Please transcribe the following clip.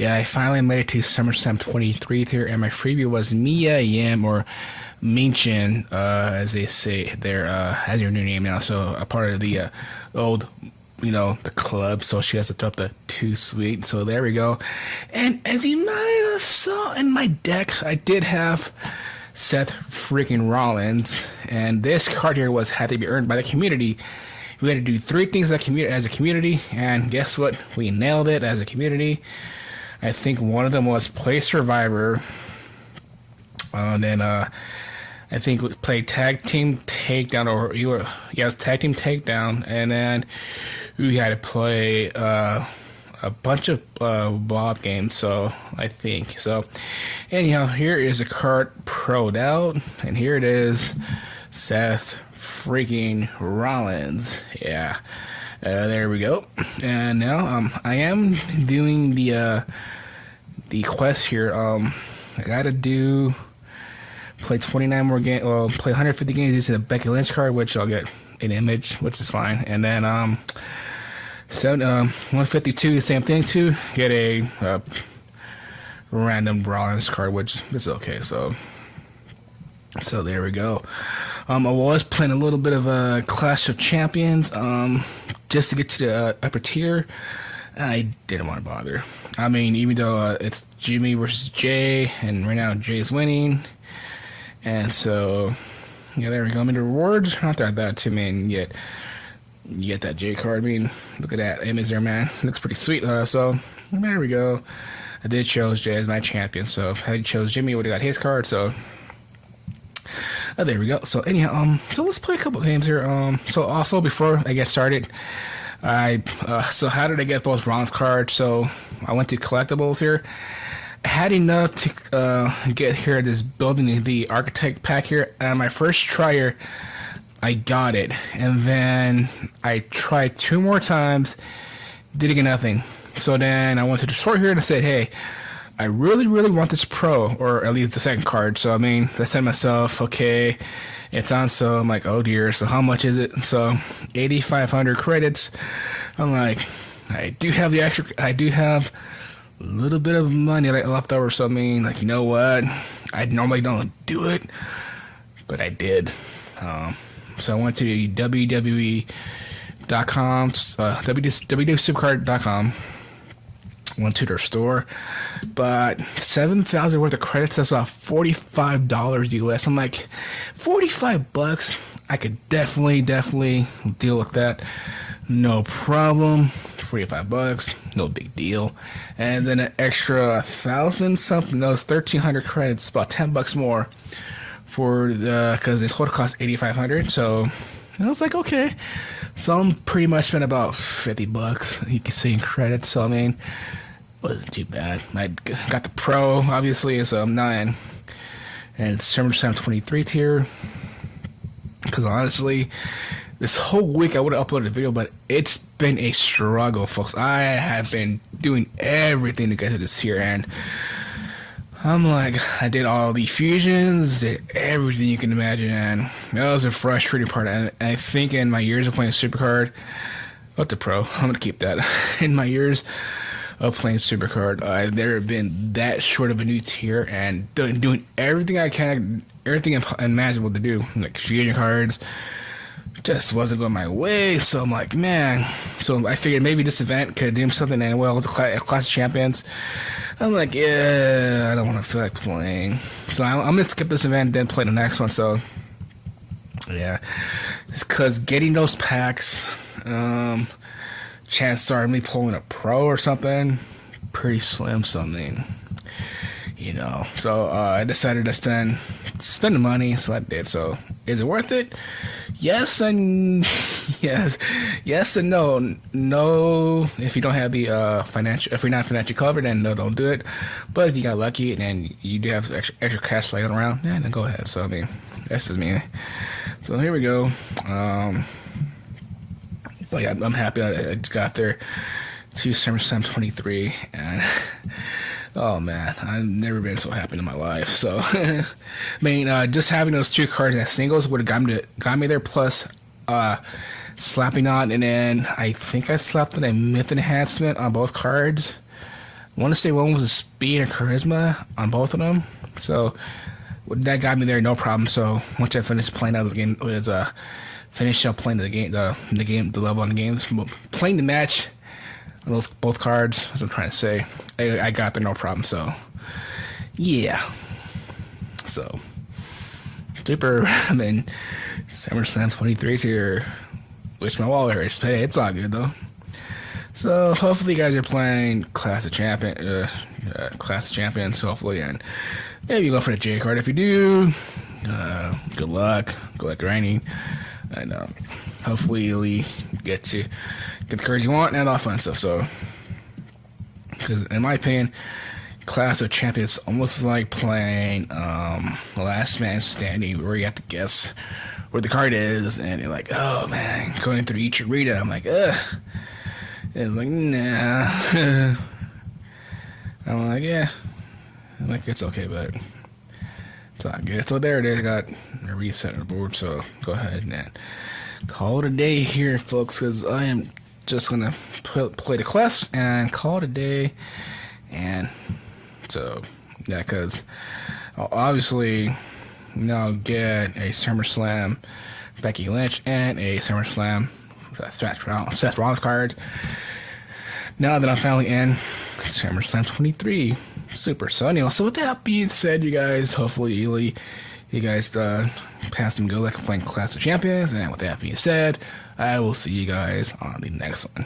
Yeah, I finally made it to SummerSlam 23 here, and my freebie was Mia Yim, or Minchin, as they say there, has your new name now. So a part of the old, the club. So she has to throw up the too sweet. So there we go. And as you might have saw in my deck, I did have Seth freaking Rollins, and this card here had to be earned by the community. We had to do 3 things as a community, and guess what? We nailed it as a community. I think one of them was play Survivor. Then I think we played Tag Team Takedown, Tag Team Takedown, and then we had to play a bunch of Bob games. So I think so. Anyhow, here is a card pro'd out, and here it is, Seth freaking Rollins. Yeah. There we go. And now I am doing the quest here. I gotta play 29 more games. Well, play 150 games using the Becky Lynch card, which I'll get an image, which is fine. And then 152, same thing too. Get a random Rollins card, which is okay. So there we go. I was playing a little bit of a Clash of Champions, just to get to the upper tier. I didn't want to bother. I mean, even though it's Jimmy versus Jay, and right now Jay's winning, and so yeah, there we go. I mean, the rewards not that bad too, man. You get that Jay card. I mean, look at that image there, man. It looks pretty sweet. So there we go. I did chose Jay as my champion. So if I chose Jimmy, would have got his card. So. There we go. So anyhow, so let's play a couple games here. So also before I get started, so how did I get both Rollins cards? So I went to collectibles here. I had enough to get here this building the architect pack here. And my first try here, I got it, and then I tried 2 more times, didn't get nothing. So then I went to the store here and I said, hey, I really, really want this pro, or at least the second card. So, I mean, I said to myself, okay, it's on sale. I'm like, oh dear, so how much is it? So, 8,500 credits. I'm like, I do have a little bit of money left over. So, I mean, like, you know what? I normally don't do it, but I did. So, I went to the WWE.com, WWE Supercard.com. Went to their store, but 7,000 worth of credits. That's about $45 US. I'm like, $45. I could definitely deal with that. No problem. $45, no big deal. And then an extra 1,000 something. That was 1,300 credits. About $10 more for because the total cost 8,500. So I was like, okay. So I'm pretty much spent about $50. You can see in credits. So I mean, wasn't too bad. I got the pro, obviously, so I'm 9. And it's SummerSlam 23 tier. Because honestly, this whole week I would have uploaded a video, but it's been a struggle, folks. I have been doing everything to get to this tier, and I'm like, I did all the fusions, did everything you can imagine, and that was a frustrating part. And I think in my years of playing Supercard, what's a pro? I'm going to keep that. In my years of playing Supercard, there have been that short of a new tier, and doing everything I can, everything imaginable to do, like fusion cards, just wasn't going my way. So I'm like, man. So I figured maybe this event could do something, and well, it's a Clash of Champions. I'm like, yeah, I don't want to feel like playing. So I'm going to skip this event and then play the next one. So, yeah. It's because getting those packs, chances are me pulling a pro or something, pretty slim something. So I decided to spend the money, so I did. So is it worth it? Yes and yes and no. No, if you don't have the if you're not financially covered, then no, don't do it. But if you got lucky and then you do have extra cash laying around, yeah, then go ahead. So I mean, that's just me. So here we go. But yeah, I'm happy I just got there to SummerSlam 23, and oh man, I've never been so happy in my life. So, I mean, just having those 2 cards as singles would have got me there. Plus, slapping on, and then I think I slapped on a myth enhancement on both cards. I want to say one was a speed and charisma on both of them. So that got me there, no problem. So once I finished playing out this game, it was finish up playing the level on the games, playing the match, both cards. As I'm trying to say, I got there, no problem. So yeah, so super. I mean, SummerSlam 23 is here. Wish my wallet hurts, but hey, it's all good though. So hopefully you guys are playing Clash of Champions, hopefully, and maybe you go for the J card. If you do, good luck. Good luck grinding, and hopefully you'll get the cards you want and all fun stuff. So, because in my opinion, Clash of Champions almost like playing Last Man Standing, where you have to guess where the card is, and you're like, oh man, going through each arena. I'm like, ugh. It's like, nah. I'm like, yeah. I'm like, it's okay, but it's not good. So there it is. I got a reset on the board, so go ahead and call it a day here, folks, because I am just going to play the quest and call it a day. And so, yeah, because I'll obviously now get a SummerSlam Becky Lynch and a SummerSlam Seth Rollins card. Now that I'm finally in SummerSlam 23 Super. So anyway, so with that being said, you guys, hopefully you guys pass some good luck playing Clash of Champions. And with that being said, I will see you guys on the next one.